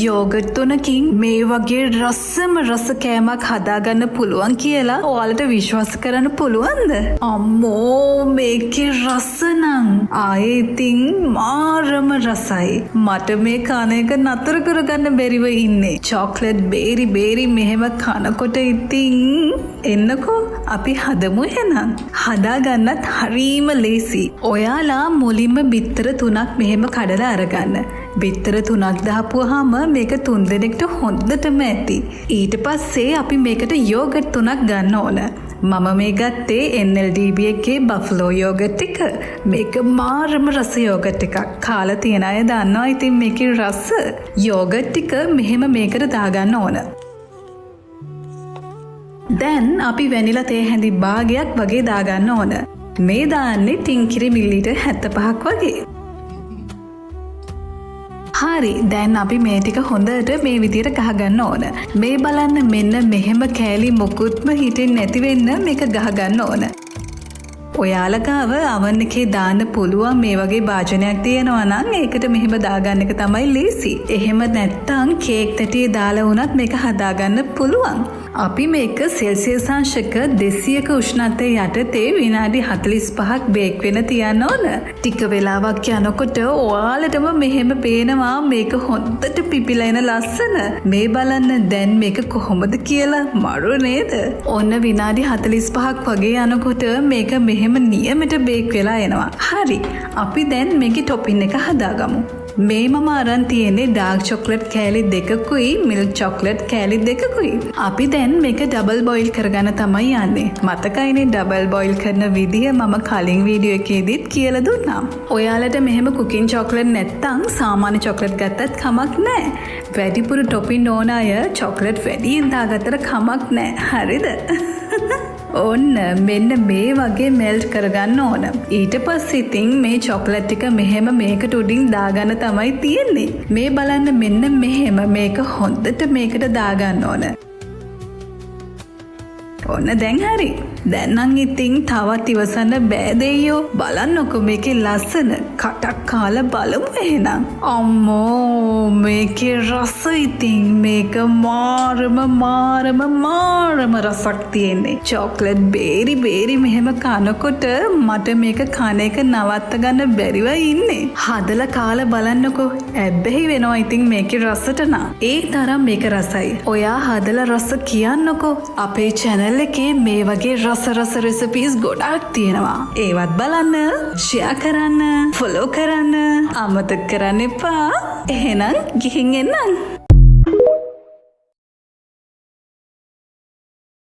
Yoghurt තුනකින් මේ වගේ රසම රස කෑමක් හදාගන්න පුළුවන් කියලා ඔයාලට විශ්වාස කරන්න පුළුවන්ද? අම්මෝ මේකේ රස නම් ආයේ ඉතින් මාරම රසයි. මට මේ කන එක නතර කරගන්න බැරිව ඉන්නේ. චොක්ලට් බේරි මෙහෙම කනකොට ඉතින් එන්නකෝ අපි හදමු එහෙනම්. හදාගන්නත් හරීම ලේසි. ඔයාලා මුලින්ම බිත්තර 3ක් මෙහෙම කඩලා අරගන්න. බිත්තර 3ක් දාපුවාම මේක 3 දෙනෙක්ට හොඳටම ඇති. ඊට පස්සේ අපි මේකට යෝගට් 3ක් ගන්න ඕන. මම මේ ගත්තේ NLDB එකේ බෆලෝ යෝගට් එක. මේක මාරම රස යෝගට් එකක්. කාලා තියන අය දන්නවා ඉතින් මේකේ රස. යෝගට් ටික මෙහෙම මේකට දාගන්න ඕන. දැන් අපි වැනිලා තේ හැඳි භාගයක් වගේ දාගන්න ඕන. මේ දාන්නේ ටින්කිරි මිලිලීටර් 75ක් වගේ. හරි, දැන් අපි මේ ටික හොඳට මේ විදියට ගහගන්න ඕන. මේ බලන්න මෙන්න මෙහෙම කෑලි මොකුත්ම හිටින් නැති වෙන්න මේක ගහගන්න ඕන. ඔයාලා ගාව oven එකේ දාන්න පුළුවන් මේ වගේ භාජනයක් තියෙනවා නම් ඒකට මෙහෙම දාගන්න එක තමයි ලේසි. එහෙම නැත්නම් කේක් තැටියේ දාලා වුණත් මේක හදාගන්න පුළුවන්. අපි මේක සෙල්සියස් අංශක 200ක උෂ්ණත්වයේ යටතේ විනාඩි 45ක් බේක් වෙන තියන්න ඕන. ටික වෙලාවක් යනකොට ඔයාලටම මෙහෙම පේනවා මේක හොඳට පිපිලා එන ලස්සන. මේ බලන්න දැන් මේක කොහොමද කියලා මරු නේද? ඔන්න විනාඩි 45ක් වගේ යනකොට මේක මෙහෙම නියමෙට බේක් වෙලා එනවා. හරි. අපි දැන් මේකේ ටොපින් එක හදාගමු. මේ මම අරන් තියෙන්නේ ඩාර්ක් චොක්ලට් කෑලි 2කුයි මිල්ක් චොක්ලට් කෑලි 2කුයි. අපි දැන් මේක ඩබල් බොයිල් කරගන්න තමයි යන්නේ. මතකයිනේ ඩබල් බොයිල් කරන විදිය මම කලින් වීඩියෝ එකේදීත් කියලා දුන්නා. ඔයාලට මෙහෙම කුකින් චොක්ලට් නැත්තම් සාමාන්‍ය චොක්ලට් ගත්තත් කමක් නැහැ. වැඩිපුර ටොපින් ඕන අය චොක්ලට් වැඩියෙන් දාගත්තට කමක් නැහැ. හරිද? ඔන්න මෙන්න මේ වගේ මෙල්ට් කරගන්න ඕන. ඊට පස්සේ ඉතින් මේ චොක්ලට් ටික මෙහෙම මේකට උඩින් දාගන්න තමයි තියෙන්නේ. මේ බලන්න මෙන්න මෙහෙම මේක හොඳට මේකට දාගන්න ඕන. ඔන්න දැන් හරි. දැන් නම් ඉතින් තවත් ඉවසන්න බෑ දෙයියෝ. බලන්නකො මේකේ ලස්සන කටක් කාලා බලමු එහෙනම්. අම්මෝ මේකේ රස ඉතින් මේක මාරම රසක් තියෙන්නේ. චොක්ලට් බේරි මෙහෙම කනකොට මට මේක කන එක නවත්ත ගන්න බැරිව ඉන්නේ. හදලා කාලා බලන්නකො. ඇබ්බැහි වෙනවා ඉතින් මේකේ රසට නා. ඒ තරම් මේක රසයි. ඔයා හදලා රස කියන්නකො. අපේ channel එකේ මේ වගේ රස රෙසිපීස් ගොඩාක් තියෙනවා. ඒවත් බලන්න, ෂෙයා කරන්න, ෆලෝ කරන්න අමතක කරන්න එපා. එහෙනම් ගිහින් එන්නම්.